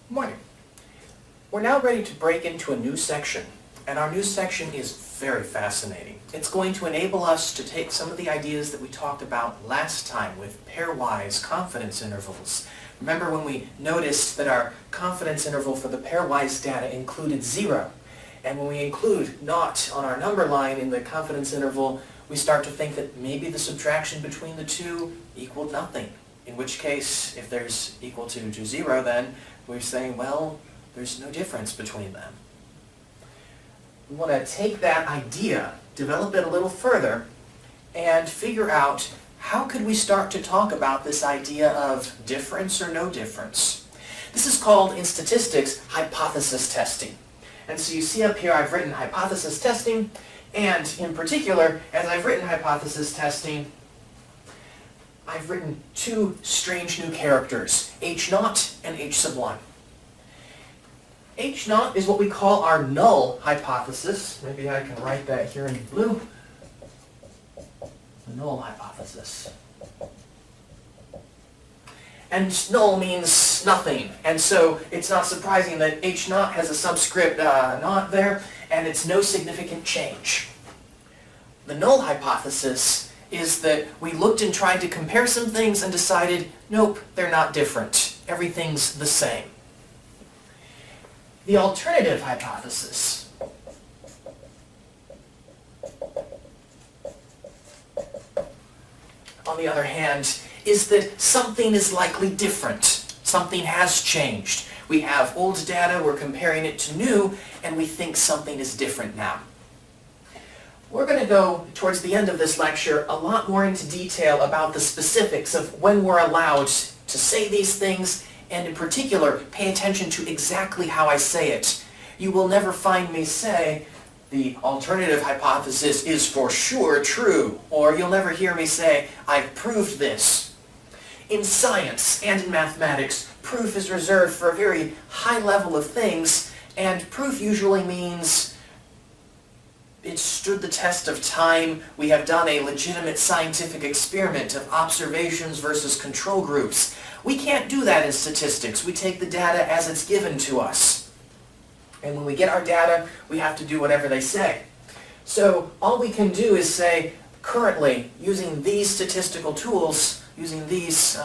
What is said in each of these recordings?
Morning. We're now ready to break into a new section, and our new section is very fascinating. It's going to enable us to take some of the ideas that we talked about last time with pairwise confidence intervals. Remember when we noticed that our confidence interval for the pairwise data included 0, and when we include naught on our number line in the confidence interval, we start to think that maybe the subtraction between the two equaled nothing. In which case, if there's equal to 0, then we're saying, well, there's no difference between them. We want to take that idea, develop it a little further, and figure out how could we start to talk about this idea of difference or no difference. This is called, in statistics, hypothesis testing. And so you see up here I've written hypothesis testing, and in particular, as I've written hypothesis testing, I've written two strange new characters, h0 and h sub 1. h0 is what we call our null hypothesis. Maybe I can write that here in blue. The null hypothesis. And null means nothing, and so it's not surprising that h0 has a subscript naught there, and it's no significant change. The null hypothesis is that we looked and tried to compare some things and decided, nope, they're not different. Everything's the same. The alternative hypothesis on the other hand, is that something is likely different. Something has changed. We have old data, we're comparing it to new, and we think something is different now. We're going to go, towards the end of this lecture, a lot more into detail about the specifics of when we're allowed to say these things, and in particular, pay attention to exactly how I say it. You will never find me say, the alternative hypothesis is for sure true, or you'll never hear me say, I've proved this. In science and in mathematics, proof is reserved for a very high level of things, and proof usually means it stood the test of time. We have done a legitimate scientific experiment of observations versus control groups. We can't do that in statistics. We take the data as it's given to us. And when we get our data, we have to do whatever they say. So all we can do is say, currently, using these statistical tools, using these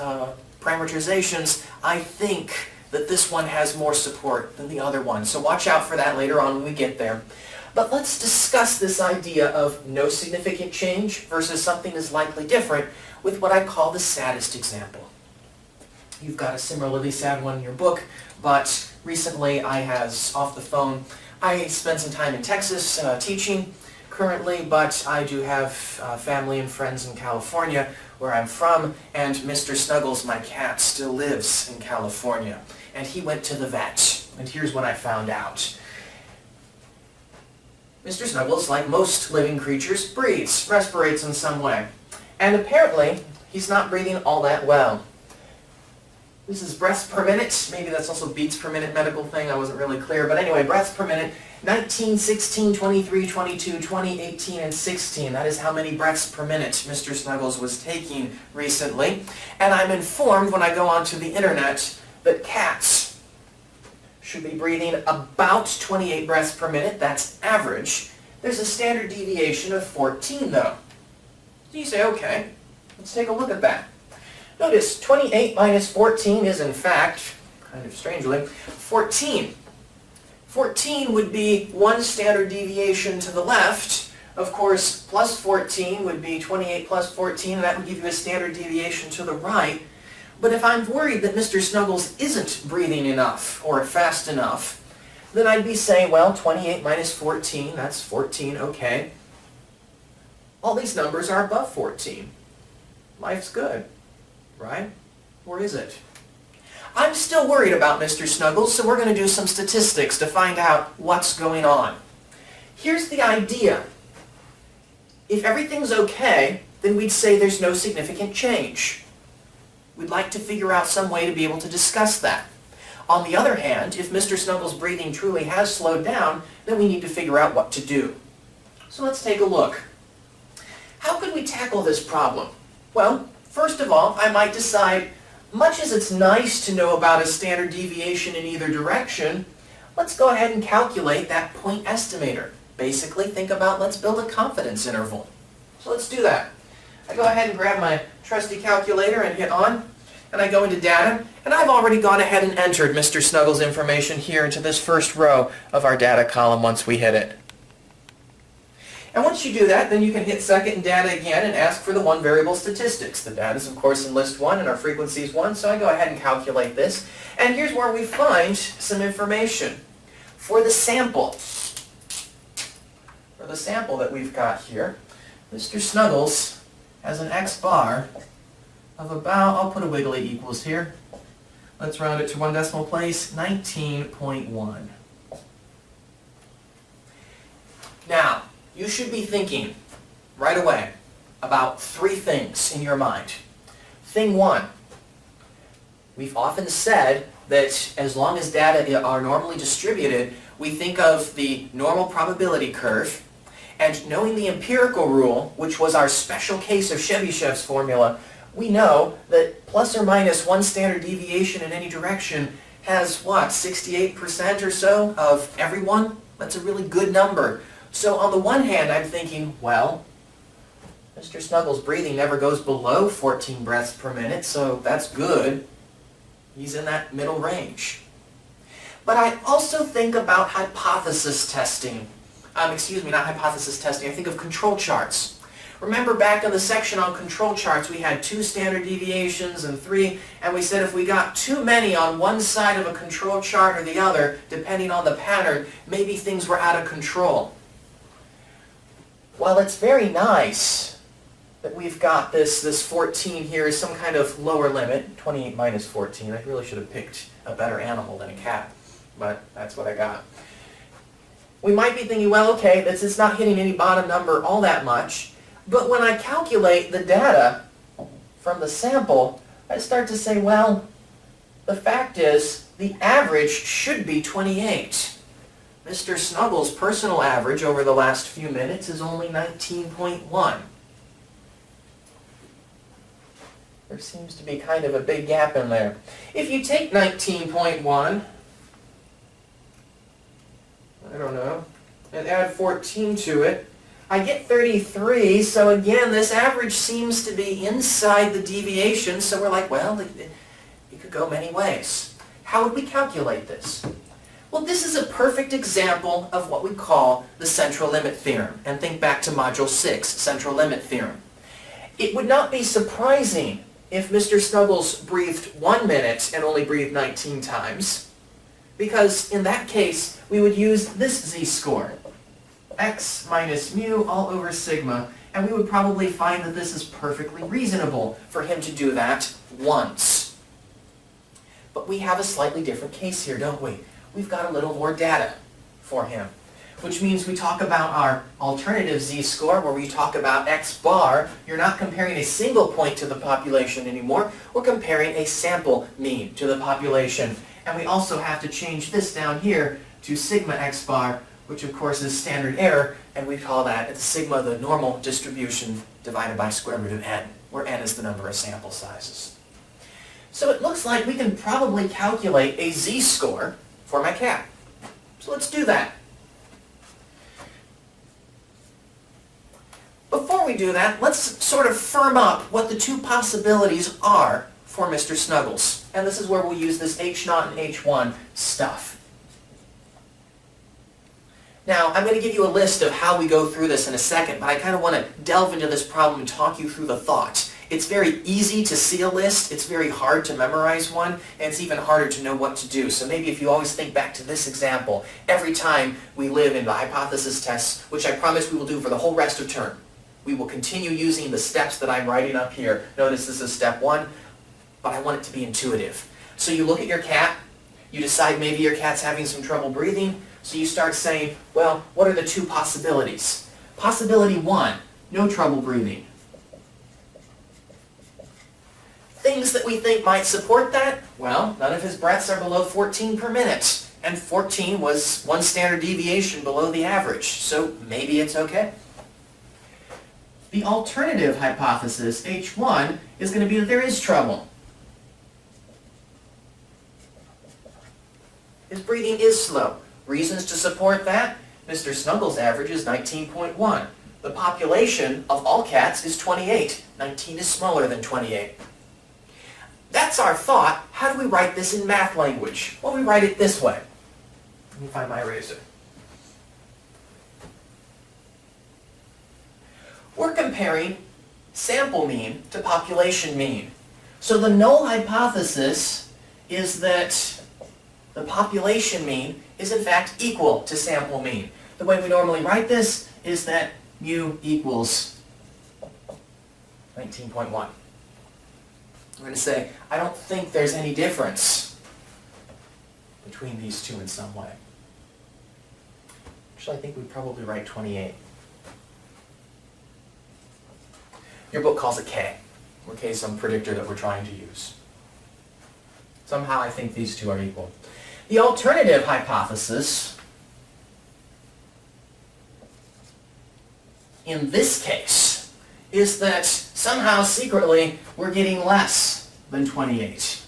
parameterizations, I think that this one has more support than the other one. So watch out for that later on when we get there. But let's discuss this idea of no significant change versus something is likely different with what I call the saddest example. You've got a similarly sad one in your book, but recently I was off the phone. I spent some time in Texas teaching currently, but I do have family and friends in California where I'm from, and Mr. Snuggles, my cat, still lives in California. And he went to the vet, and here's what I found out. Mr. Snuggles, like most living creatures, breathes, respirates in some way. And apparently, he's not breathing all that well. This is breaths per minute. Maybe that's also beats per minute medical thing. I wasn't really clear. But anyway, breaths per minute. 19, 16, 23, 22, 20, 18, and 16. That is how many breaths per minute Mr. Snuggles was taking recently. And I'm informed when I go onto the internet that cats should be breathing about 28 breaths per minute. That's average. There's a standard deviation of 14, though. So you say, okay, let's take a look at that. Notice 28 minus 14 is, in fact, kind of strangely, 14. 14 would be one standard deviation to the left. Of course, plus 14 would be 28 plus 14, and that would give you a standard deviation to the right. But if I'm worried that Mr. Snuggles isn't breathing enough or fast enough, then I'd be saying, well, 28 minus 14, that's 14, okay. All these numbers are above 14. Life's good, right? Or is it? I'm still worried about Mr. Snuggles, so we're going to do some statistics to find out what's going on. Here's the idea. If everything's okay, then we'd say there's no significant change. We'd like to figure out some way to be able to discuss that. On the other hand, if Mr. Snuggles' breathing truly has slowed down, then we need to figure out what to do. So let's take a look. How could we tackle this problem? Well, first of all, I might decide much as it's nice to know about a standard deviation in either direction, let's go ahead and calculate that point estimator. Basically, think about, let's build a confidence interval. So let's do that. I go ahead and grab my trusty calculator and hit on, and I go into data, and I've already gone ahead and entered Mr. Snuggles' information here into this first row of our data column once we hit it. And once you do that, then you can hit second in data again and ask for the one variable statistics. The data is, of course, in list 1 and our frequency is 1, so I go ahead and calculate this. And here's where we find some information. For the sample that we've got here, Mr. Snuggles has an x bar of about, I'll put a wiggly equals here. Let's round it to one decimal place, 19.1. Now, you should be thinking right away about three things in your mind. Thing one, we've often said that as long as data are normally distributed, we think of the normal probability curve, and knowing the empirical rule, which was our special case of Chebyshev's formula, we know that plus or minus one standard deviation in any direction has, what, 68% or so of everyone? That's a really good number. So on the one hand, I'm thinking, well, Mr. Snuggles' breathing never goes below 14 breaths per minute, so that's good. He's in that middle range. But I also think about hypothesis testing. Not hypothesis testing, I think of control charts. Remember back in the section on control charts, we had 2 standard deviations and 3, and we said if we got too many on one side of a control chart or the other, depending on the pattern, maybe things were out of control. While it's very nice that we've got this 14 here as some kind of lower limit, 28 minus 14, I really should have picked a better animal than a cat, but that's what I got. We might be thinking, well, okay, it's not hitting any bottom number all that much, but when I calculate the data from the sample, I start to say, well, the fact is the average should be 28. Mr. Snuggles' personal average over the last few minutes is only 19.1. There seems to be kind of a big gap in there. If you take 19.1, I don't know, and add 14 to it, I get 33, so again, this average seems to be inside the deviation, so we're like, well, it could go many ways. How would we calculate this? Well, this is a perfect example of what we call the central limit theorem. And think back to Module 6, central limit theorem. It would not be surprising if Mr. Snuggles breathed 1 minute and only breathed 19 times, because in that case, we would use this z-score, x minus mu all over sigma, and we would probably find that this is perfectly reasonable for him to do that once. But we have a slightly different case here, don't we? We've got a little more data for him, which means we talk about our alternative z-score, where we talk about x bar. You're not comparing a single point to the population anymore. We're comparing a sample mean to the population. And we also have to change this down here to sigma x bar, which of course is standard error, and we call that sigma the normal distribution divided by square root of n, where n is the number of sample sizes. So it looks like we can probably calculate a z-score for my cat. So let's do that. Before we do that, let's sort of firm up what the two possibilities are for Mr. Snuggles. And this is where we'll use this H0 and H1 stuff. Now, I'm going to give you a list of how we go through this in a second, but I kind of want to delve into this problem and talk you through the thought. It's very easy to see a list, it's very hard to memorize one, and it's even harder to know what to do. So maybe if you always think back to this example, every time we live in the hypothesis tests, which I promise we will do for the whole rest of term, we will continue using the steps that I'm writing up here. Notice this is step 1, but I want it to be intuitive. So you look at your cat, you decide maybe your cat's having some trouble breathing, so you start saying, well, what are the two possibilities? Possibility 1, no trouble breathing. Things that we think might support that? Well, none of his breaths are below 14 per minute, and 14 was one standard deviation below the average, so maybe it's okay. The alternative hypothesis, H1, is going to be that there is trouble. breathing is slow. Reasons to support that? Mr. Snuggles' average is 19.1. The population of all cats is 28. 19 is smaller than 28. That's our thought. How do we write this in math language? Well, we write it this way. Let me find my eraser. We're comparing sample mean to population mean. So the null hypothesis is that the population mean is in fact equal to sample mean. The way we normally write this is that mu equals 19.1. We're going to say, I don't think there's any difference between these two in some way. Actually, I think we'd probably write 28. Your book calls it K, where K is some predictor that we're trying to use. Somehow I think these two are equal. The alternative hypothesis, in this case, is that somehow secretly we're getting less than 28.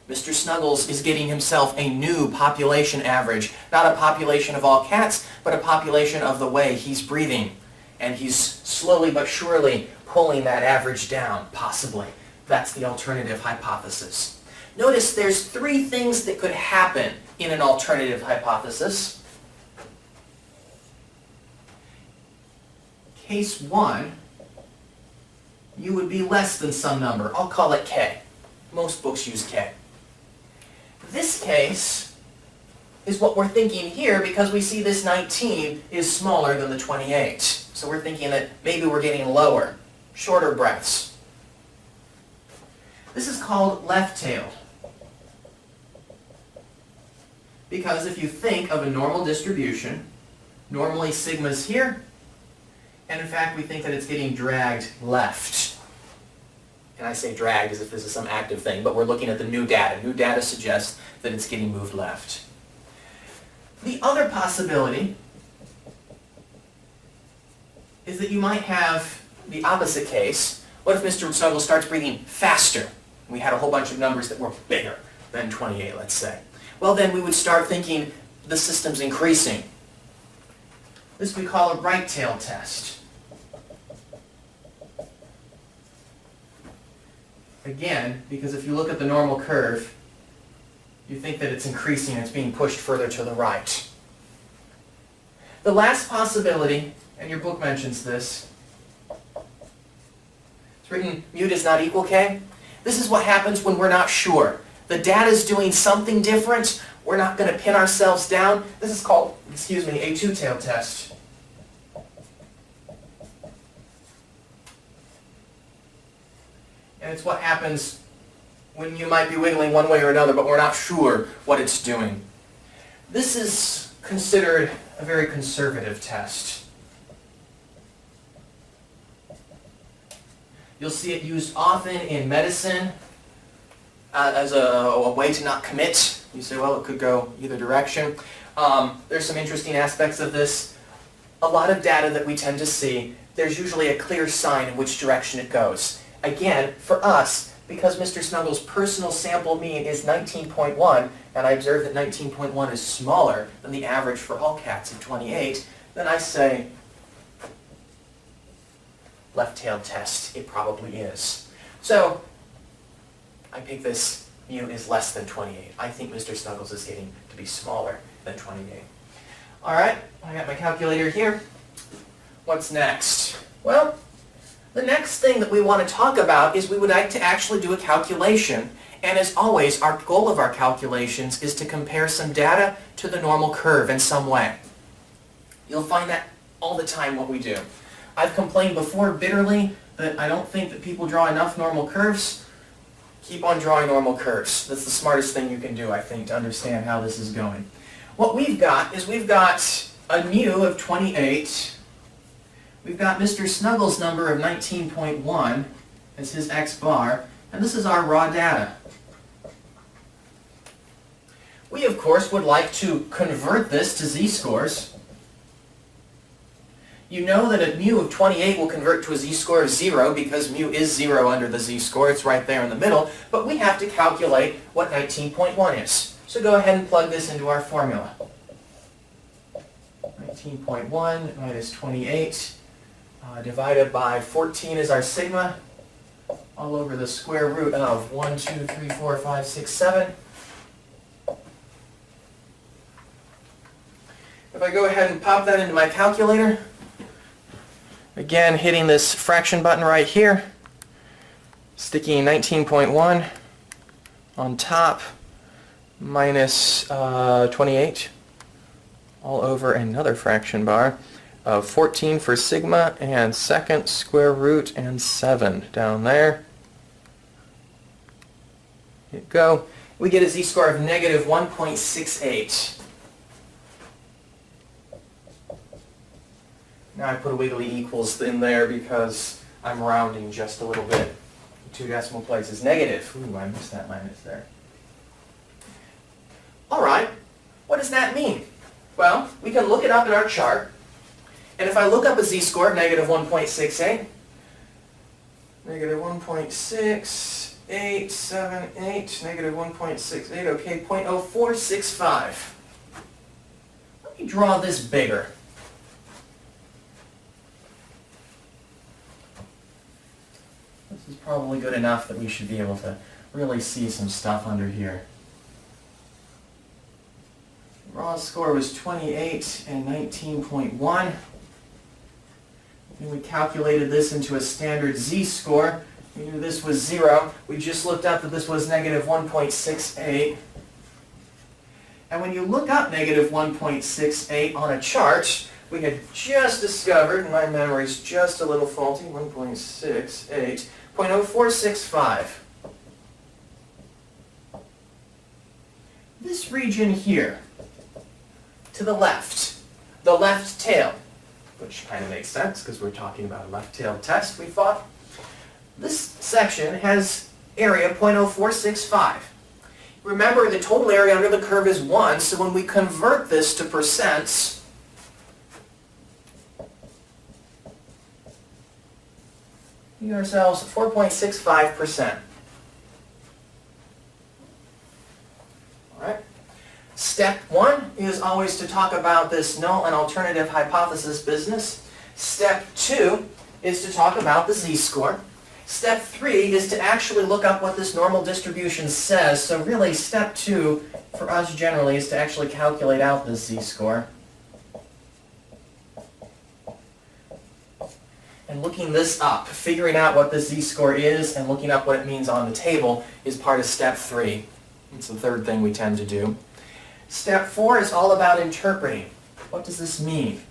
Mr. Snuggles is getting himself a new population average, not a population of all cats, but a population of the way he's breathing. And he's slowly but surely pulling that average down, possibly. That's the alternative hypothesis. Notice there's three things that could happen in an alternative hypothesis. Case 1, you would be less than some number. I'll call it K. Most books use K. This case is what we're thinking here because we see this 19 is smaller than the 28. So we're thinking that maybe we're getting lower, shorter breaths. This is called left-tailed. Because if you think of a normal distribution, normally sigma's here, and in fact we think that it's getting dragged left. And I say dragged as if this is some active thing, but we're looking at the new data. New data suggests that it's getting moved left. The other possibility is that you might have the opposite case. What if Mr. Snuggles starts breathing faster? We had a whole bunch of numbers that were bigger than 28, let's say. Well, then we would start thinking the system's increasing. This we call a right-tail test. Again, because if you look at the normal curve, you think that it's increasing, it's being pushed further to the right. The last possibility, and your book mentions this, it's written mu does not equal K. This is what happens when we're not sure. The data's doing something different. We're not going to pin ourselves down. This is called, a two-tail test. And it's what happens when you might be wiggling one way or another, but we're not sure what it's doing. This is considered a very conservative test. You'll see it used often in medicine as a way to not commit. You say, well, it could go either direction. There's some interesting aspects of this. A lot of data that we tend to see, there's usually a clear sign in which direction it goes. Again, for us, because Mr. Snuggles' personal sample mean is 19.1, and I observe that 19.1 is smaller than the average for all cats of 28, then I say, left-tailed test, it probably is. So, I pick this mu is less than 28. I think Mr. Snuggles is getting to be smaller than 28. Alright, I got my calculator here. What's next? Well, the next thing that we want to talk about is we would like to actually do a calculation. And as always, our goal of our calculations is to compare some data to the normal curve in some way. You'll find that all the time what we do. I've complained before bitterly that I don't think that people draw enough normal curves. Keep on drawing normal curves. That's the smartest thing you can do, I think, to understand how this is going. What we've got is we've got a mu of 28. We've got Mr. Snuggles' number of 19.1 as his x bar, and this is our raw data. We, of course, would like to convert this to z-scores. You know that a mu of 28 will convert to a z-score of 0 because mu is 0 under the z-score. It's right there in the middle. But we have to calculate what 19.1 is. So go ahead and plug this into our formula. 19.1 minus 28 divided by 14 is our sigma, all over the square root of 1, 2, 3, 4, 5, 6, 7. If I go ahead and pop that into my calculator, again hitting this fraction button right here, sticking 19.1 on top, minus 28, all over another fraction bar of 14 for sigma, and second square root and 7 down there. Hit go. We get a z-score of negative 1.68. Now I put a wiggly equals in there because I'm rounding just a little bit. 2 decimal places. Negative. Ooh, I missed that minus there. All right, what does that mean? Well, we can look it up in our chart. And if I look up a z-score of negative 1.68, negative 1.6878, negative 1.68, okay, 0.0465. Let me draw this bigger. This is probably good enough that we should be able to really see some stuff under here. Raw score was 28 and 19.1. And we calculated this into a standard z-score. We knew this was 0. We just looked up that this was negative 1.68. And when you look up negative 1.68 on a chart, we had just discovered, and my memory's just a little faulty, 1.68, 0.0465. This region here, to the left tail, which kind of makes sense because we're talking about a left-tailed test, we thought. This section has area 0.0465. Remember, the total area under the curve is 1, so when we convert this to percents, we get ourselves 4.65%. All right. Step 1 is always to talk about this null and alternative hypothesis business. Step 2 is to talk about the z-score. Step 3 is to actually look up what this normal distribution says. So really, step 2 for us generally is to actually calculate out this z-score. And looking this up, figuring out what the z-score is and looking up what it means on the table is part of step 3. It's the third thing we tend to do. Step 4 is all about interpreting. What does this mean?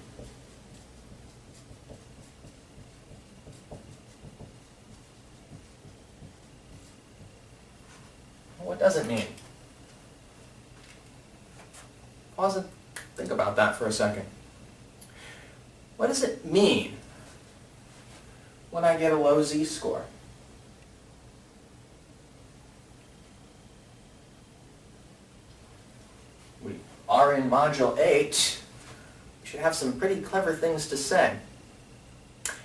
What does it mean? Pause and think about that for a second. What does it mean when I get a low z-score? We are in Module 8. We should have some pretty clever things to say.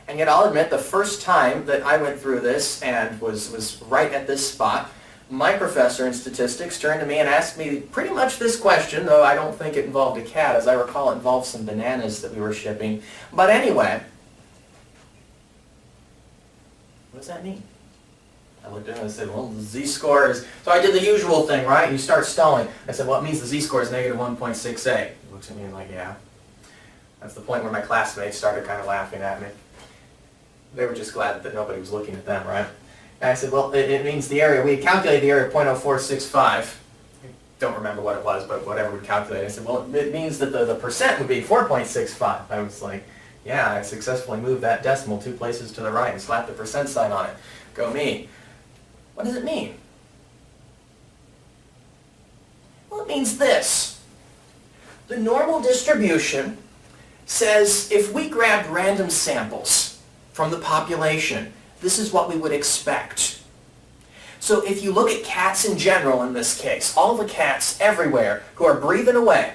And yet I'll admit the first time that I went through this and was right at this spot, my professor in statistics turned to me and asked me pretty much this question, though I don't think it involved a cat. As I recall, it involved some bananas that we were shipping. But anyway, what does that mean? I looked at him and I said, well, the z-score is... So I did the usual thing, right? You start stalling. I said, well, it means the z-score is negative 1.68. He looks at me and like, yeah. That's the point where my classmates started kind of laughing at me. They were just glad that nobody was looking at them, right? And I said, well, it means the area. We calculated the area of 0.0465. I don't remember what it was, but whatever we calculated. I said, well, it means that the percent would be 4.65. I was like, yeah, I successfully moved that decimal 2 places to the right and slapped the percent sign on it. Go me. What does it mean? Well, it means this. The normal distribution says if we grabbed random samples from the population, this is what we would expect. So if you look at cats in general in this case, all the cats everywhere who are breathing away,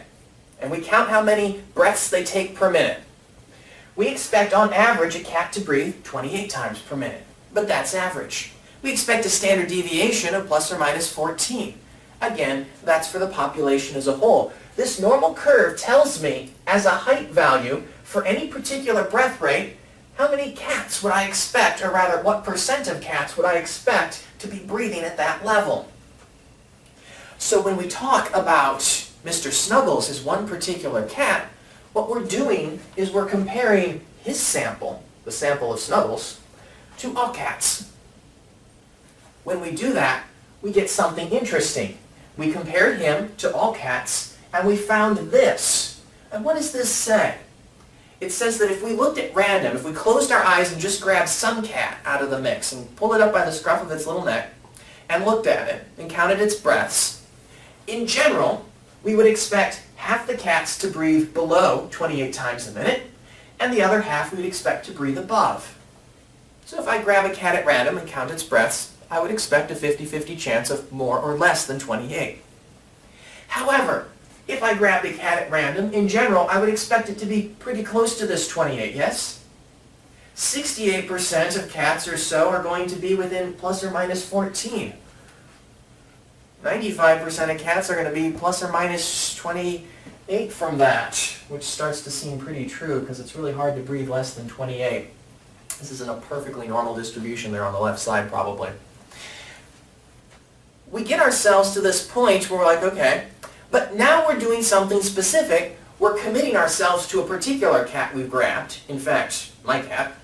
and we count how many breaths they take per minute, we expect on average a cat to breathe 28 times per minute. But that's average. We expect a standard deviation of plus or minus 14. Again, that's for the population as a whole. This normal curve tells me, as a height value, for any particular breath rate, how many cats would I expect, or rather, what percent of cats would I expect to be breathing at that level? So when we talk about Mr. Snuggles as one particular cat, what we're doing is we're comparing his sample, the sample of Snuggles, to all cats. When we do that, we get something interesting. We compared him to all cats, and we found this. And what does this say? It says that if we looked at random, if we closed our eyes and just grabbed some cat out of the mix and pulled it up by the scruff of its little neck and looked at it and counted its breaths, in general, we would expect half the cats to breathe below 28 times a minute, and the other half we would expect to breathe above. So if I grab a cat at random and count its breaths, I would expect a 50-50 chance of more or less than 28. However, if I grabbed a cat at random, in general, I would expect it to be pretty close to this 28, yes? 68% of cats or so are going to be within plus or minus 14. 95% of cats are going to be plus or minus 28 from that, which starts to seem pretty true because it's really hard to breathe less than 28. This isn't a perfectly normal distribution there on the left side, probably. We get ourselves to this point where we're like, okay, but now we're doing something specific. We're committing ourselves to a particular cat we've grabbed, in fact, my cat.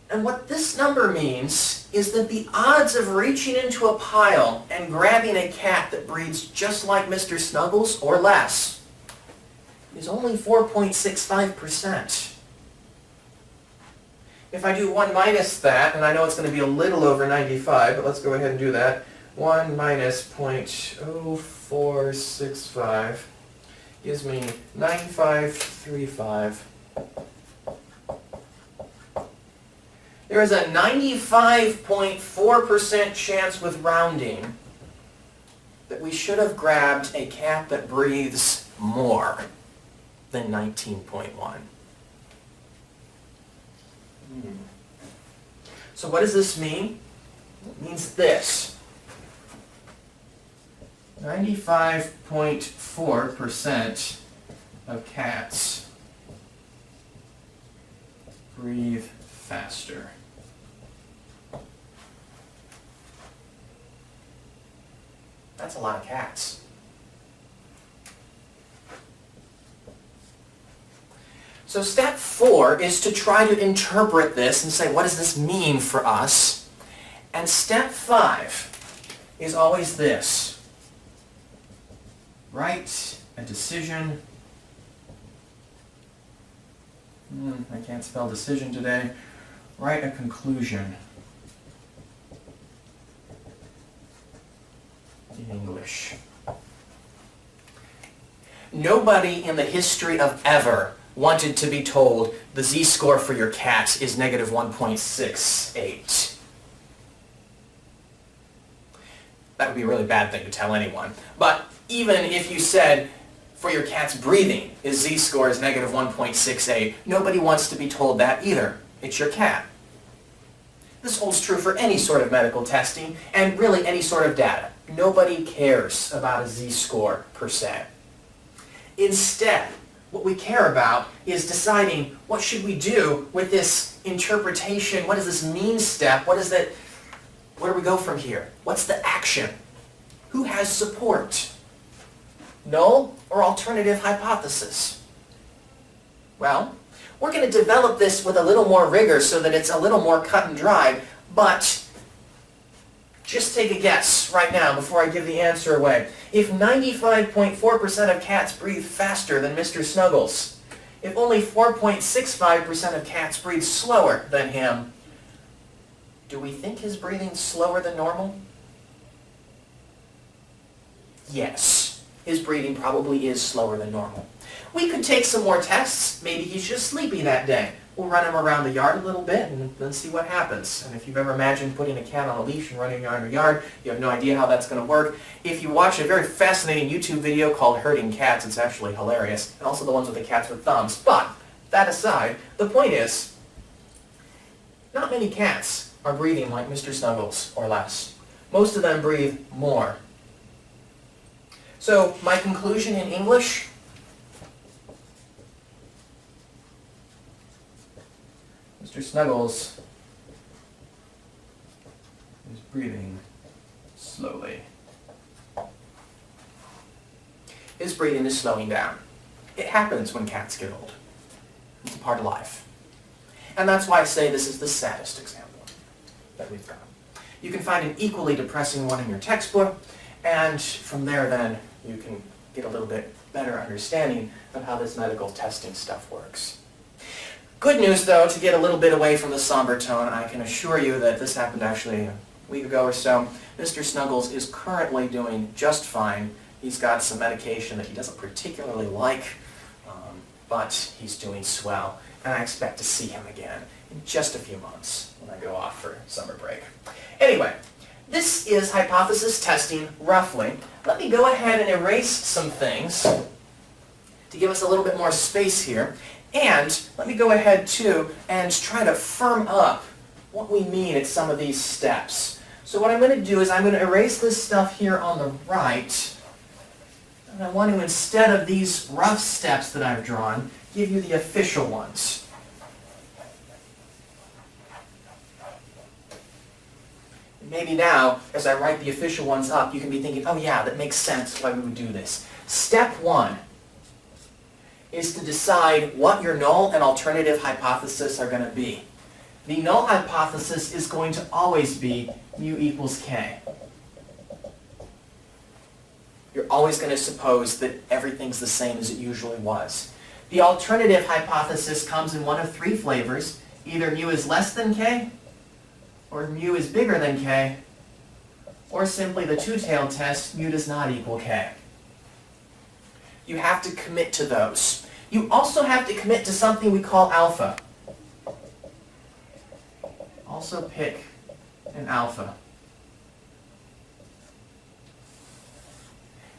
And what this number means is that the odds of reaching into a pile and grabbing a cat that breathes just like Mr. Snuggles or less is only 4.65%. If I do 1 minus that, and I know it's going to be a little over 95, but let's go ahead and do that. 1 minus 0.0465 gives me 9535. There is a 95.4% chance with rounding that we should have grabbed a cat that breathes more than 19.1. So what does this mean? It means this. 95.4% of cats breathe faster. That's a lot of cats. So step 4 is to try to interpret this and say, what does this mean for us? And step 5 is always this. Write a decision. I can't spell decision today. Write a conclusion in English. Nobody in the history of ever wanted to be told the z-score for your cat is negative 1.68. That would be a really bad thing to tell anyone. But even if you said for your cat's breathing, his z-score is negative 1.68, nobody wants to be told that either. It's your cat. This holds true for any sort of medical testing and really any sort of data. Nobody cares about a z-score per se. Instead, what we care about is deciding what should we do with this interpretation, what does this mean step, where do we go from here? What's the action? Who has support? Null or alternative hypothesis? Well, we're going to develop this with a little more rigor so that it's a little more cut and dry, but just take a guess right now before I give the answer away. If 95.4% of cats breathe faster than Mr. Snuggles, if only 4.65% of cats breathe slower than him, do we think his breathing's slower than normal? Yes, his breathing probably is slower than normal. We could take some more tests. Maybe he's just sleepy that day. We'll run him around the yard a little bit and then see what happens. And if you've ever imagined putting a cat on a leash and running around your yard, you have no idea how that's going to work. If you watch a very fascinating YouTube video called Herding Cats, it's actually hilarious. And also the ones with the cats with thumbs. But, that aside, the point is, not many cats are breathing like Mr. Snuggles or less. Most of them breathe more So my conclusion in English, Mr. Snuggles is breathing slowly. His breathing is slowing down. It happens when cats get old. It's a part of life. And that's why I say this is the saddest example that we've got. You can find an equally depressing one in your textbook, and from there then you can get a little bit better understanding of how this medical testing stuff works. Good news though, to get a little bit away from the somber tone, I can assure you that this happened actually a week ago or so. Mr. Snuggles is currently doing just fine. He's got some medication that he doesn't particularly like, but he's doing swell, and I expect to see him again in just a few months when I go off for summer break. Anyway, this is hypothesis testing, roughly. Let me go ahead and erase some things to give us a little bit more space here, and let me go ahead too and try to firm up what we mean at some of these steps. So what I'm going to do is I'm going to erase this stuff here on the right, and I want to, instead of these rough steps that I've drawn, give you the official ones. Maybe now, as I write the official ones up, you can be thinking, oh yeah, that makes sense why we would do this. Step 1 is to decide what your null and alternative hypothesis are going to be. The null hypothesis is going to always be mu equals k. You're always going to suppose that everything's the same as it usually was. The alternative hypothesis comes in one of 3 flavors. Either mu is less than k, or mu is bigger than k, or simply the two-tailed test, mu does not equal k. You have to commit to those. You also have to commit to something we call alpha. Also pick an alpha.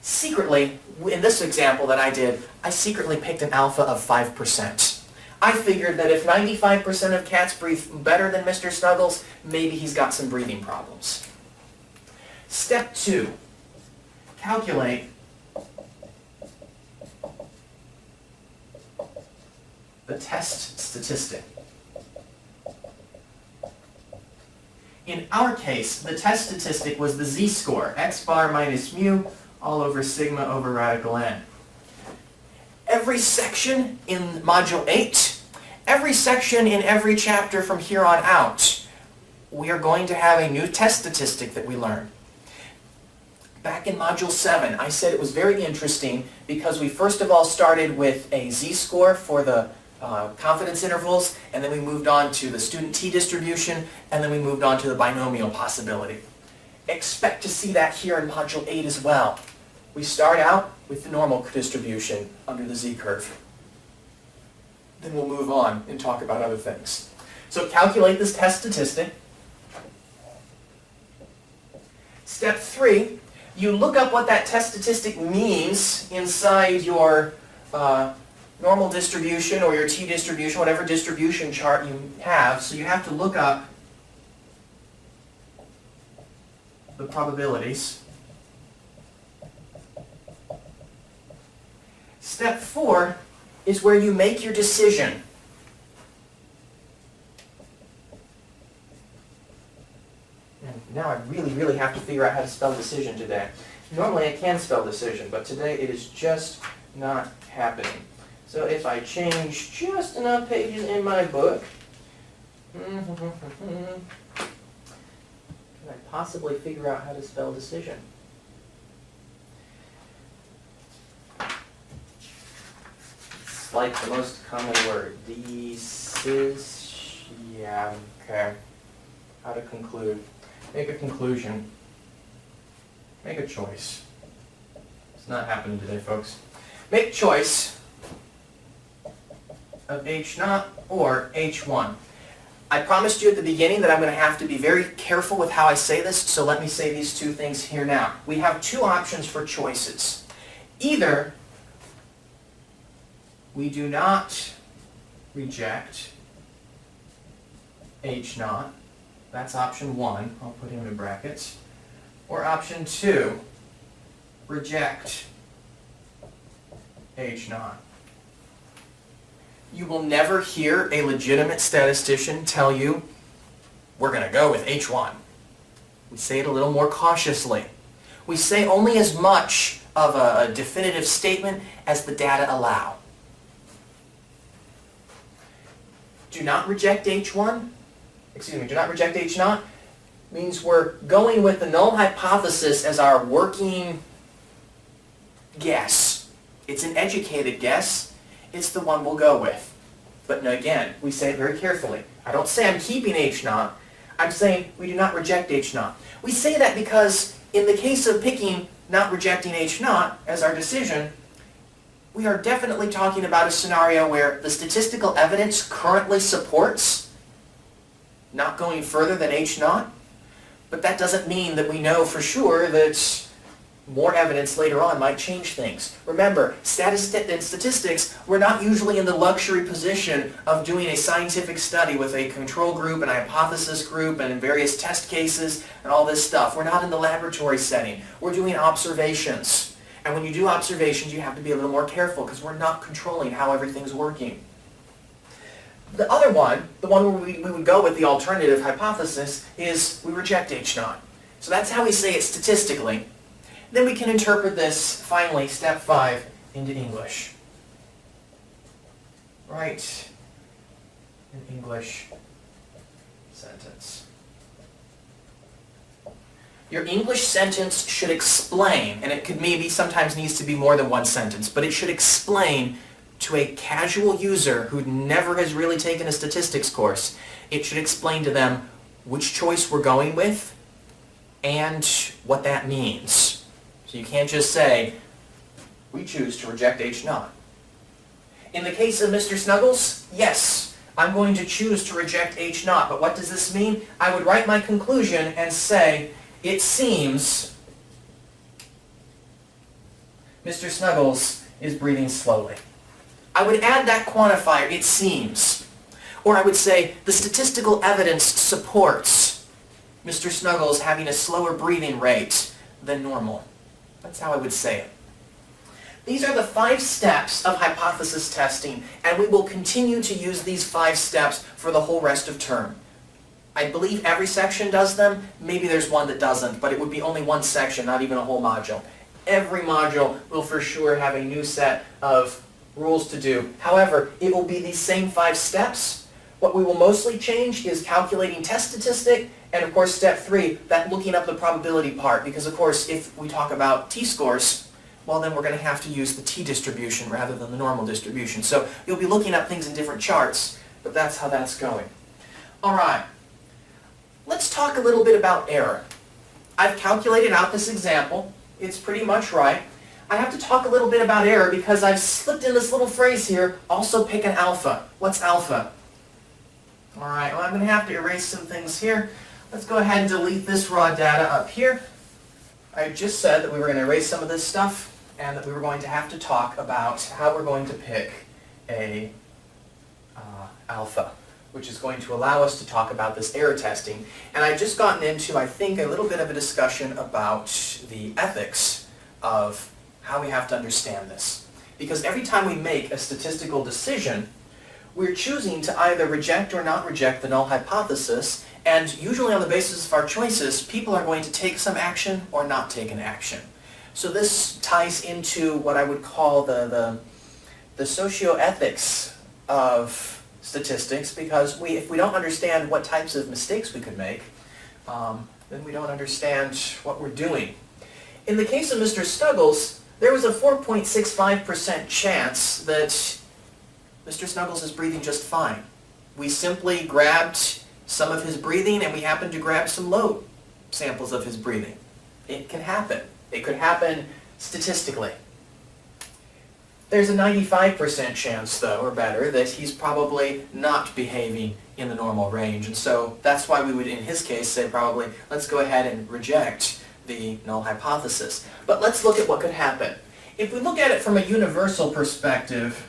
Secretly, in this example that I did, I secretly picked an alpha of 5%. I figured that if 95% of cats breathe better than Mr. Snuggles, maybe he's got some breathing problems. Step 2, calculate the test statistic. In our case, the test statistic was the z-score, x bar minus mu, all over sigma over radical n. Every section in Module 8, every section in every chapter from here on out, we are going to have a new test statistic that we learn. Back in Module 7, I said it was very interesting because we first of all started with a z-score for the confidence intervals, and then we moved on to the student t-distribution, and then we moved on to the binomial possibility. Expect to see that here in Module 8 as well. We start out with the normal distribution under the z-curve. Then we'll move on and talk about other things. So calculate this test statistic. Step 3, you look up what that test statistic means inside your normal distribution or your t-distribution, whatever distribution chart you have. So you have to look up the probabilities. Step 4 is where you make your decision. And now I really have to figure out how to spell decision today. Normally I can spell decision, but today it is just not happening. So if I change just enough pages in my book, can I possibly figure out how to spell decision? It's like the most common word. Yeah, okay. How to conclude. Make a conclusion. Make a choice. It's not happening today, folks. Make choice of H0 or H1. I promised you at the beginning that I'm going to have to be very careful with how I say this, so let me say these 2 things here now. We have 2 options for choices. Either we do not reject H0, that's option 1, I'll put him in brackets, or option 2, reject H naught. You will never hear a legitimate statistician tell you, we're going to go with H1. We say it a little more cautiously. We say only as much of a definitive statement as the data allow. Do not reject H1, do not reject H naught, means we're going with the null hypothesis as our working guess. It's an educated guess. It's the one we'll go with. But again, we say it very carefully. I don't say I'm keeping H naught. I'm saying we do not reject H naught. We say that because in the case of picking not rejecting H naught as our decision, we are definitely talking about a scenario where the statistical evidence currently supports not going further than H naught, but that doesn't mean that we know for sure that more evidence later on might change things. Remember, in statistics, we're not usually in the luxury position of doing a scientific study with a control group and a hypothesis group and various test cases and all this stuff. We're not in the laboratory setting. We're doing observations. And when you do observations, you have to be a little more careful because we're not controlling how everything's working. The other one, the one where we would go with the alternative hypothesis, is we reject H naught. So that's how we say it statistically. Then we can interpret this, finally, step 5, into English. Write an English sentence. Your English sentence should explain, and it could maybe sometimes needs to be more than one sentence, but it should explain to a casual user who never has really taken a statistics course, it should explain to them which choice we're going with and what that means. So you can't just say, we choose to reject H naught. In the case of Mr. Snuggles, yes, I'm going to choose to reject H naught, but what does this mean? I would write my conclusion and say, it seems Mr. Snuggles is breathing slowly. I would add that quantifier, it seems. Or I would say, the statistical evidence supports Mr. Snuggles having a slower breathing rate than normal. That's how I would say it. These are the 5 steps of hypothesis testing, and we will continue to use these 5 steps for the whole rest of term. I believe every section does them. Maybe there's one that doesn't, but it would be only one section, not even a whole module. Every module will for sure have a new set of rules to do. However, it will be these same 5 steps. What we will mostly change is calculating test statistic, and of course step 3, that looking up the probability part, because of course if we talk about t-scores, well then we're going to have to use the t-distribution rather than the normal distribution. So you'll be looking up things in different charts, but that's how that's going. Alright, let's talk a little bit about error. I've calculated out this example. It's pretty much right. I have to talk a little bit about error because I've slipped in this little phrase here, also pick an alpha. What's alpha? Alright, well I'm going to have to erase some things here. Let's go ahead and delete this raw data up here. I just said that we were going to erase some of this stuff and that we were going to have to talk about how we're going to pick a alpha, which is going to allow us to talk about this error testing. And I've just gotten into, I think, a little bit of a discussion about the ethics of how we have to understand this. Because every time we make a statistical decision, we're choosing to either reject or not reject the null hypothesis, and usually on the basis of our choices, people are going to take some action or not take an action. So this ties into what I would call the socioethics of statistics, because if we don't understand what types of mistakes we could make, then we don't understand what we're doing. In the case of Mr. Snuggles, there was a 4.65% chance that Mr. Snuggles is breathing just fine. We simply grabbed some of his breathing and we happened to grab some low samples of his breathing. It can happen. It could happen statistically. There's a 95% chance, though, or better, that he's probably not behaving in the normal range. And so that's why we would, in his case, say probably, let's go ahead and reject the null hypothesis. But let's look at what could happen. If we look at it from a universal perspective,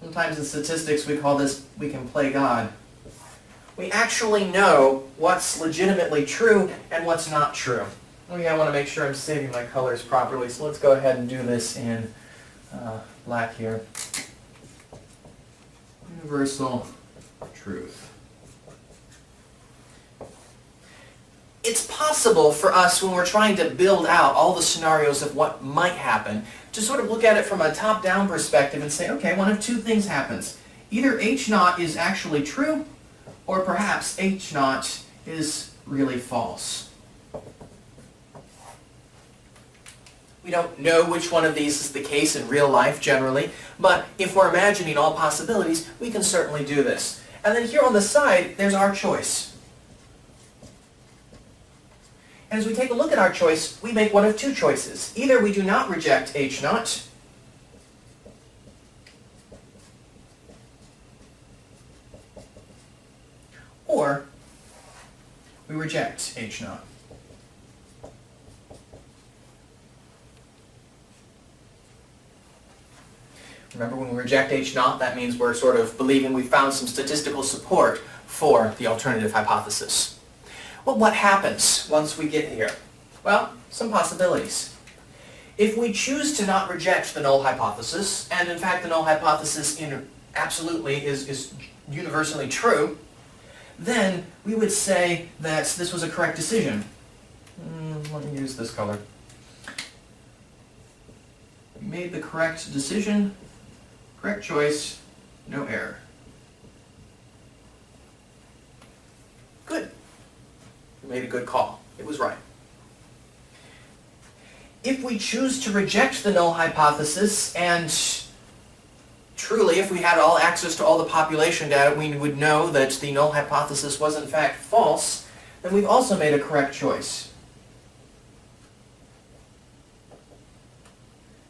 sometimes in statistics we call this, we can play God. We actually know what's legitimately true and what's not true. Okay, I want to make sure I'm saving my colors properly, so let's go ahead and do this in black here. Universal truth. It's possible for us, when we're trying to build out all the scenarios of what might happen, to sort of look at it from a top-down perspective and say, okay, one of two things happens. Either H naught is actually true, or perhaps H naught is really false. We don't know which one of these is the case in real life generally, but if we're imagining all possibilities, we can certainly do this. And then here on the side, there's our choice. And as we take a look at our choice, we make one of two choices. Either we do not reject H naught, or we reject H naught. Remember, when we reject H naught, that means we're sort of believing we found some statistical support for the alternative hypothesis. Well, what happens once we get here? Well, some possibilities. If we choose to not reject the null hypothesis, and in fact the null hypothesis absolutely is universally true, then we would say that this was a correct decision. Let me use this color. We made the correct decision, correct choice, no error. Good. We made a good call. It was right. If we choose to reject the null hypothesis, and truly, if we had all access to all the population data, we would know that the null hypothesis was in fact false, then we've also made a correct choice.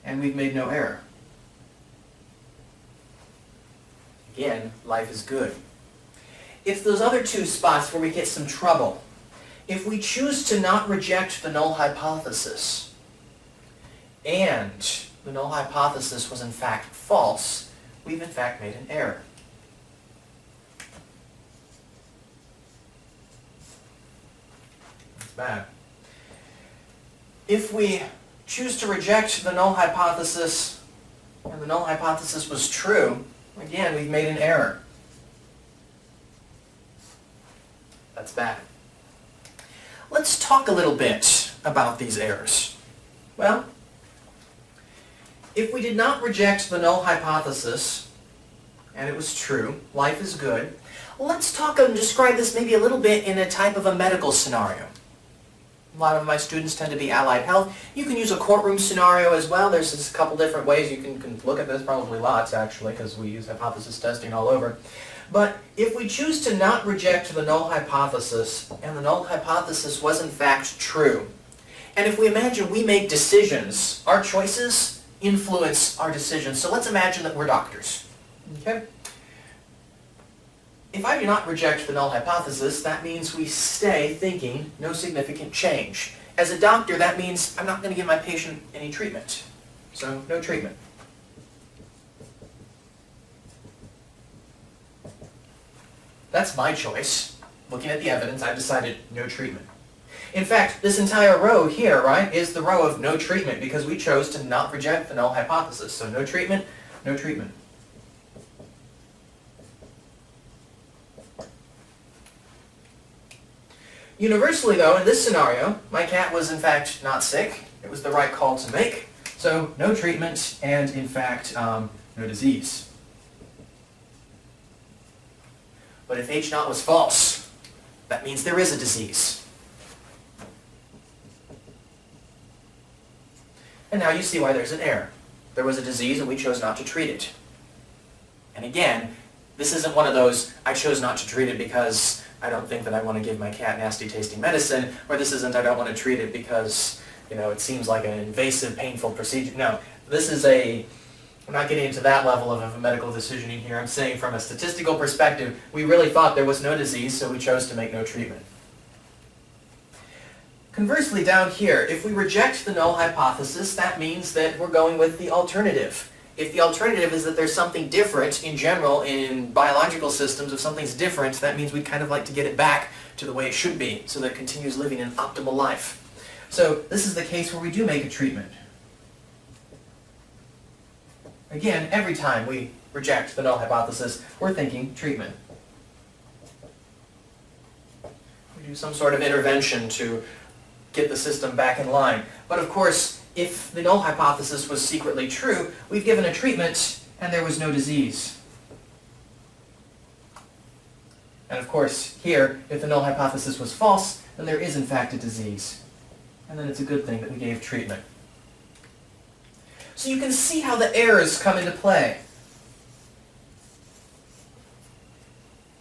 And we've made no error. Again, life is good. If those other two spots where we get some trouble, if we choose to not reject the null hypothesis, and the null hypothesis was in fact false, we've in fact made an error. That's bad. If we choose to reject the null hypothesis, and the null hypothesis was true, again, we've made an error. That's bad. Let's talk a little bit about these errors. Well, if we did not reject the null hypothesis, and it was true, life is good, let's talk and describe this maybe a little bit in a type of a medical scenario. A lot of my students tend to be allied health. You can use a courtroom scenario as well. There's just a couple different ways you can look at this, probably lots actually, because we use hypothesis testing all over. But if we choose to not reject the null hypothesis, and the null hypothesis was in fact true, and if we imagine we make decisions, our choices influence our decisions. So let's imagine that we're doctors. Okay? If I do not reject the null hypothesis, that means we stay thinking no significant change. As a doctor, that means I'm not going to give my patient any treatment. So, no treatment. That's my choice. Looking at the evidence, I've decided no treatment. In fact, this entire row here, right, is the row of no treatment because we chose to not reject the null hypothesis. So no treatment, no treatment. Universally, though, in this scenario, my cat was in fact not sick. It was the right call to make. So no treatment and, in fact, no disease. But if H naught was false, that means there is a disease. And now you see why there's an error. There was a disease and we chose not to treat it. And again, this isn't one of those, I chose not to treat it because I don't think that I want to give my cat nasty tasting medicine, or this isn't, I don't want to treat it because, it seems like an invasive, painful procedure. No, this is I'm not getting into that level of medical decisioning here. I'm saying from a statistical perspective, we really thought there was no disease, so we chose to make no treatment. Conversely, down here, if we reject the null hypothesis, that means that we're going with the alternative. If the alternative is that there's something different in general in biological systems, if something's different, that means we'd kind of like to get it back to the way it should be so that it continues living an optimal life. So this is the case where we do make a treatment. Again, every time we reject the null hypothesis, we're thinking treatment. We do some sort of intervention to get the system back in line. But of course, if the null hypothesis was secretly true, we've given a treatment and there was no disease. And of course, here, if the null hypothesis was false, then there is in fact a disease. And then it's a good thing that we gave treatment. So you can see how the errors come into play.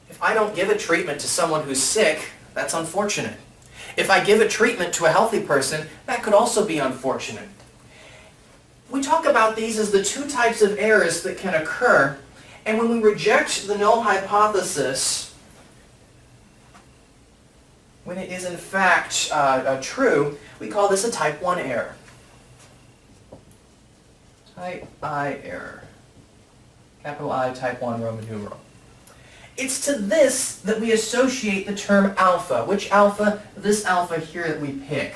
If I don't give a treatment to someone who's sick, that's unfortunate. If I give a treatment to a healthy person, that could also be unfortunate. We talk about these as the two types of errors that can occur, and when we reject the null hypothesis, when it is in fact true, we call this a type 1 error. Type I error. Capital I, type 1, Roman numeral. It's to this that we associate the term alpha. Which alpha? This alpha here that we pick.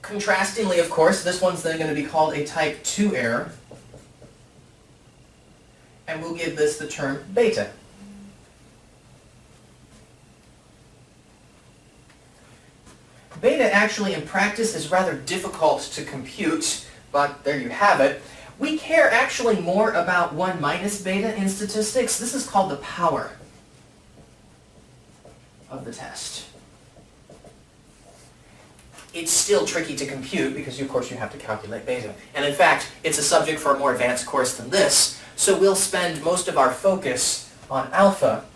Contrastingly, of course, this one's then going to be called a type 2 error. And we'll give this the term beta. Beta actually in practice is rather difficult to compute, but there you have it. We care actually more about 1 minus beta in statistics. This is called the power of the test. It's still tricky to compute because, of course, you have to calculate beta. And in fact, it's a subject for a more advanced course than this. So we'll spend most of our focus on alpha.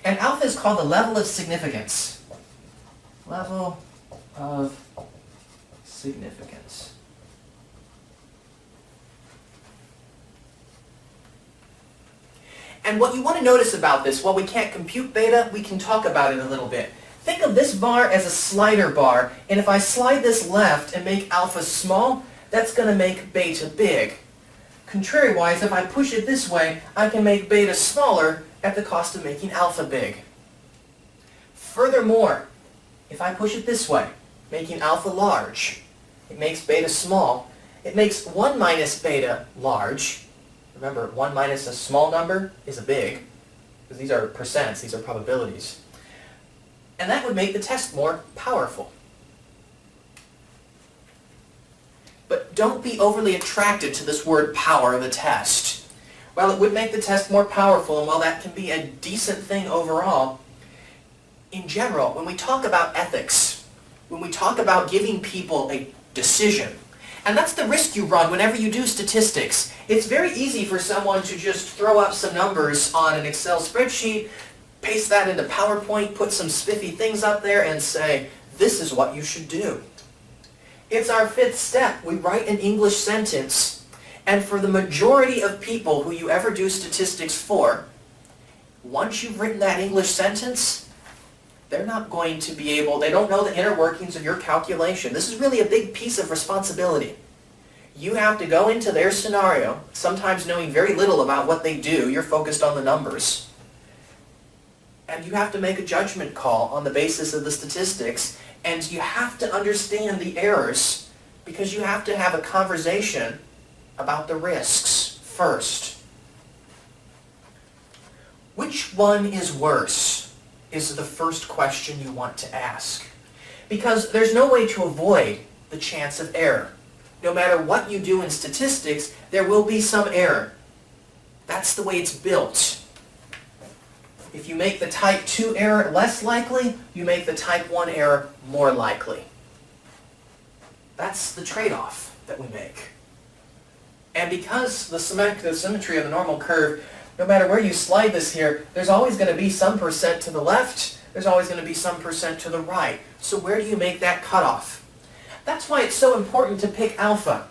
And alpha is called the level of significance. Level of significance. And what you want to notice about this, while we can't compute beta, we can talk about it a little bit. Think of this bar as a slider bar, and if I slide this left and make alpha small, that's going to make beta big. Contrariwise, if I push it this way, I can make beta smaller at the cost of making alpha big. Furthermore, if I push it this way, making alpha large, it makes beta small. It makes 1 minus beta large. Remember, 1 minus a small number is a big, because these are percents, these are probabilities. And that would make the test more powerful. But don't be overly attracted to this word power of the test. While it would make the test more powerful, and while that can be a decent thing overall, in general, when we talk about ethics, when we talk about giving people a decision, and that's the risk you run whenever you do statistics. It's very easy for someone to just throw up some numbers on an Excel spreadsheet, paste that into PowerPoint, put some spiffy things up there, and say, this is what you should do. It's our 5th step. We write an English sentence, and for the majority of people who you ever do statistics for, once you've written that English sentence, they're not going to be able, they don't know the inner workings of your calculation. This is really a big piece of responsibility. You have to go into their scenario, sometimes knowing very little about what they do. You're focused on the numbers. And you have to make a judgment call on the basis of the statistics, and you have to understand the errors because you have to have a conversation about the risks first. Which one is worse? Is the first question you want to ask. Because there's no way to avoid the chance of error. No matter what you do in statistics, there will be some error. That's the way it's built. If you make the type 2 error less likely, you make the type 1 error more likely. That's the trade-off that we make. And because the symmetry of the normal curve, no matter where you slide this here, there's always going to be some percent to the left, there's always going to be some percent to the right. So where do you make that cutoff? That's why it's so important to pick alpha.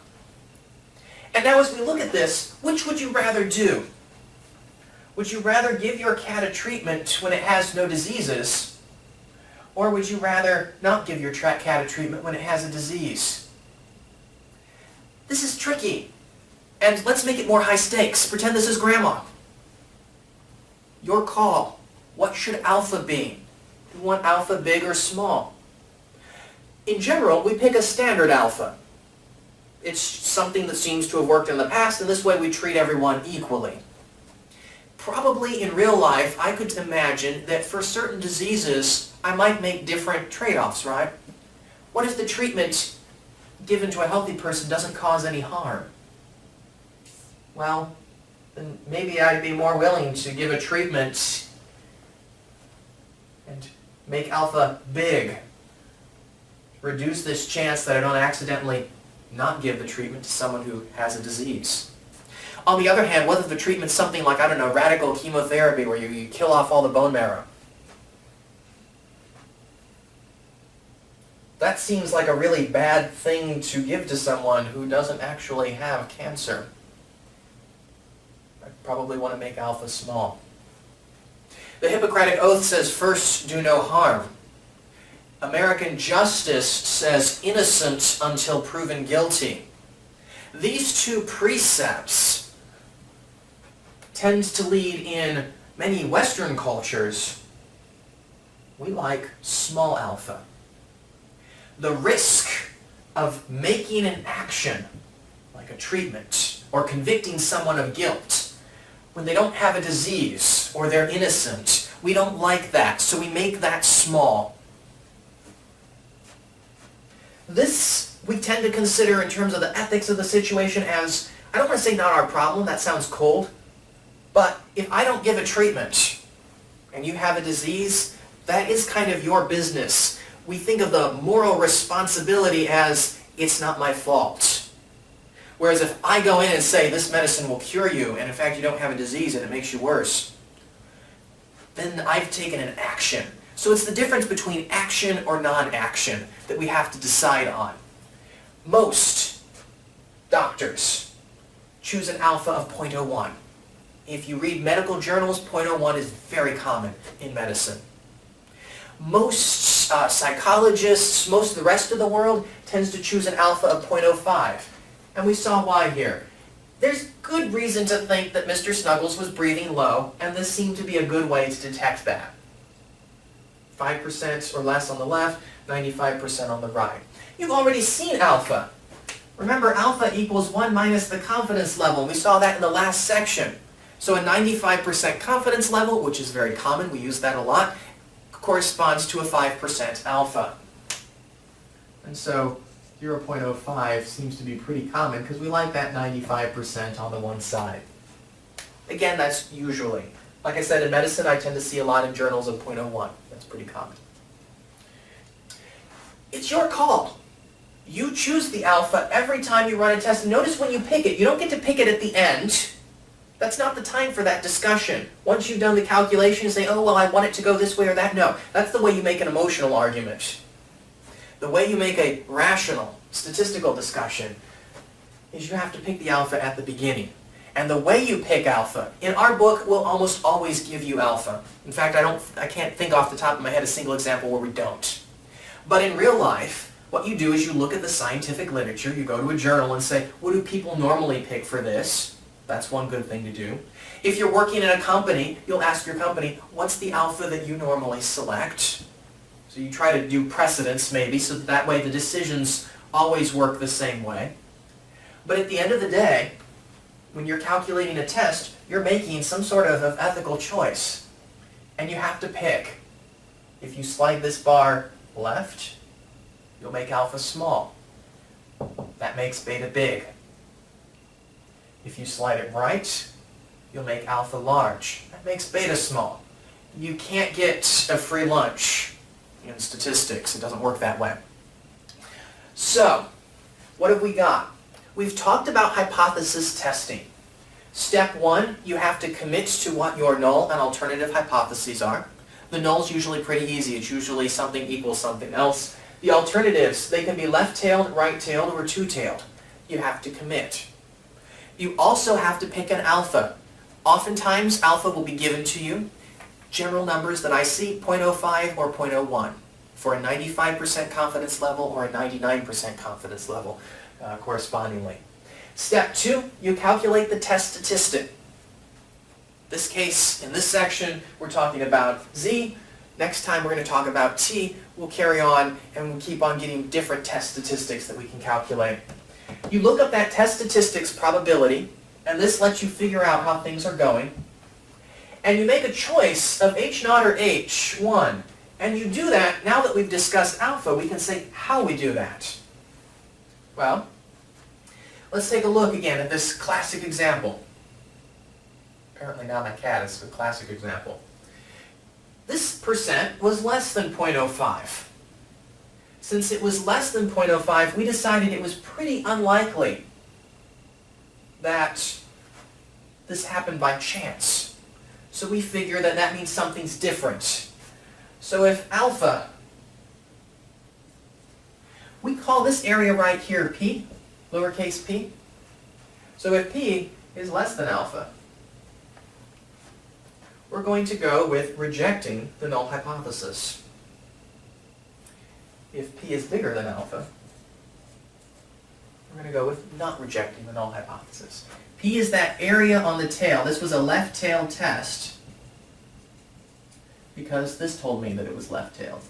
And now as we look at this, which would you rather do? Would you rather give your cat a treatment when it has no diseases? Or would you rather not give your cat a treatment when it has a disease? This is tricky. And let's make it more high stakes. Pretend this is grandma. Your call. What should alpha be? Do you want alpha big or small? In general, we pick a standard alpha. It's something that seems to have worked in the past, and this way we treat everyone equally. Probably in real life, I could imagine that for certain diseases, I might make different trade-offs, right? What if the treatment given to a healthy person doesn't cause any harm? Well, then maybe I'd be more willing to give a treatment and make alpha big. Reduce this chance that I don't accidentally not give the treatment to someone who has a disease. On the other hand, what if the treatment's something like, I don't know, radical chemotherapy where you kill off all the bone marrow? That seems like a really bad thing to give to someone who doesn't actually have cancer. I probably want to make alpha small. The Hippocratic Oath says, first do no harm. American justice says, innocent until proven guilty. These two precepts tend to lead in many Western cultures. We like small alpha. The risk of making an action, like a treatment, or convicting someone of guilt, when they don't have a disease or they're innocent, we don't like that, so we make that small. This we tend to consider in terms of the ethics of the situation as, I don't want to say not our problem, that sounds cold, but if I don't give a treatment and you have a disease, that is kind of your business. We think of the moral responsibility as, it's not my fault. Whereas if I go in and say, this medicine will cure you, and in fact you don't have a disease and it makes you worse, then I've taken an action. So it's the difference between action or non-action that we have to decide on. Most doctors choose an alpha of 0.01. If you read medical journals, 0.01 is very common in medicine. Most psychologists, most of the rest of the world tends to choose an alpha of 0.05. And we saw why here. There's good reason to think that Mr. Snuggles was breathing low, and this seemed to be a good way to detect that. 5% or less on the left, 95% on the right. You've already seen alpha. Remember, alpha equals 1 minus the confidence level. We saw that in the last section. So a 95% confidence level, which is very common, we use that a lot, corresponds to a 5% alpha. And so 0.05 seems to be pretty common because we like that 95% on the one side. Again, that's usually. Like I said, in medicine, I tend to see a lot in journals of 0.01. That's pretty common. It's your call. You choose the alpha every time you run a test. Notice when you pick it, you don't get to pick it at the end. That's not the time for that discussion. Once you've done the calculation, you say, oh, well, I want it to go this way or that. No, that's the way you make an emotional argument. The way you make a rational, statistical discussion is you have to pick the alpha at the beginning. And the way you pick alpha, in our book, will almost always give you alpha. In fact, I can't think off the top of my head a single example where we don't. But in real life, what you do is you look at the scientific literature, you go to a journal and say, what do people normally pick for this? That's one good thing to do. If you're working in a company, you'll ask your company, what's the alpha that you normally select? So you try to do precedence maybe, so that way the decisions always work the same way. But at the end of the day, when you're calculating a test, you're making some sort of ethical choice. And you have to pick. If you slide this bar left, you'll make alpha small. That makes beta big. If you slide it right, you'll make alpha large. That makes beta small. You can't get a free lunch in statistics. It doesn't work that way. So, what have we got? We've talked about hypothesis testing. Step 1, you have to commit to what your null and alternative hypotheses are. The null's usually pretty easy. It's usually something equals something else. The alternatives, they can be left-tailed, right-tailed, or two-tailed. You have to commit. You also have to pick an alpha. Oftentimes, alpha will be given to you. General numbers that I see, 0.05 or 0.01 for a 95% confidence level or a 99% confidence level correspondingly. Step 2, you calculate the test statistic. This case, in this section, we're talking about z. Next time we're going to talk about t. We'll carry on and we'll keep on getting different test statistics that we can calculate. You look up that test statistics probability, and this lets you figure out how things are going. And you make a choice of H0 or H1. And you do that, now that we've discussed alpha, we can say how we do that. Well, let's take a look again at this classic example. Apparently now my cat is a classic example. This percent was less than 0.05. Since it was less than 0.05, we decided it was pretty unlikely that this happened by chance. So we figure that that means something's different. So if alpha, we call this area right here p, lowercase p. So if p is less than alpha, we're going to go with rejecting the null hypothesis. If p is bigger than alpha, we're going to go with not rejecting the null hypothesis. P is that area on the tail. This was a left tail test because this told me that it was left-tailed.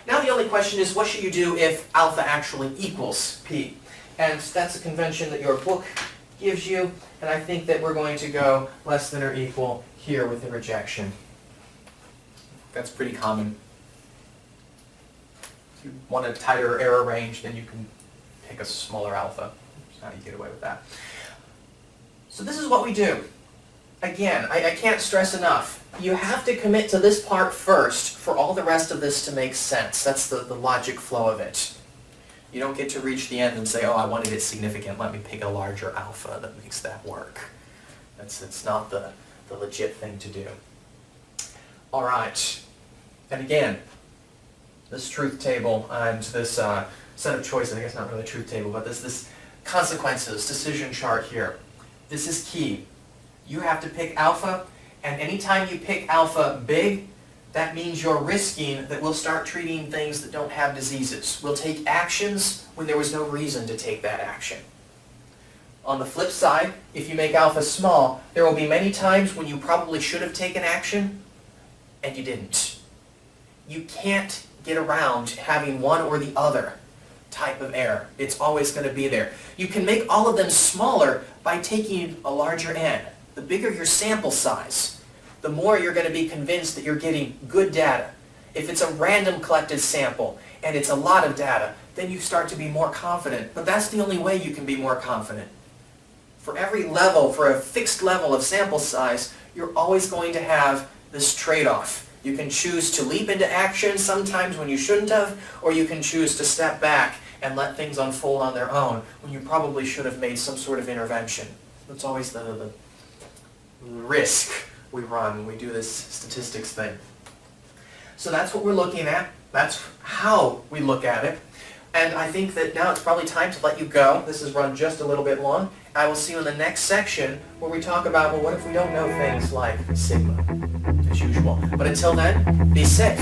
Now the only question is, what should you do if alpha actually equals p? And that's a convention that your book gives you, and I think that we're going to go less than or equal here with the rejection. That's pretty common. If you want a tighter error range, then you can pick a smaller alpha. That's how you get away with that. So this is what we do. Again, I can't stress enough. You have to commit to this part first for all the rest of this to make sense. That's the logic flow of it. You don't get to reach the end and say, oh, I wanted it significant, let me pick a larger alpha that makes that work. It's not the legit thing to do. All right. And again, this truth table and this set of choices, I guess not really a truth table, but this consequences decision chart here. This is key. You have to pick alpha, and anytime you pick alpha big, that means you're risking that we'll start treating things that don't have diseases. We'll take actions when there was no reason to take that action. On the flip side, if you make alpha small, there will be many times when you probably should have taken action, and you didn't. You can't get around having one or the other type of error. It's always going to be there. You can make all of them smaller by taking a larger n. The bigger your sample size, the more you're going to be convinced that you're getting good data. If it's a random collected sample and it's a lot of data, then you start to be more confident. But that's the only way you can be more confident. For every level, for a fixed level of sample size, you're always going to have this trade-off. You can choose to leap into action sometimes when you shouldn't have, or you can choose to step back and let things unfold on their own when you probably should have made some sort of intervention. That's always the risk we run when we do this statistics thing. So that's what we're looking at. That's how we look at it. And I think that now it's probably time to let you go. This has run just a little bit long. I will see you in the next section where we talk about, well, what if we don't know things like sigma, as usual. But until then, be safe.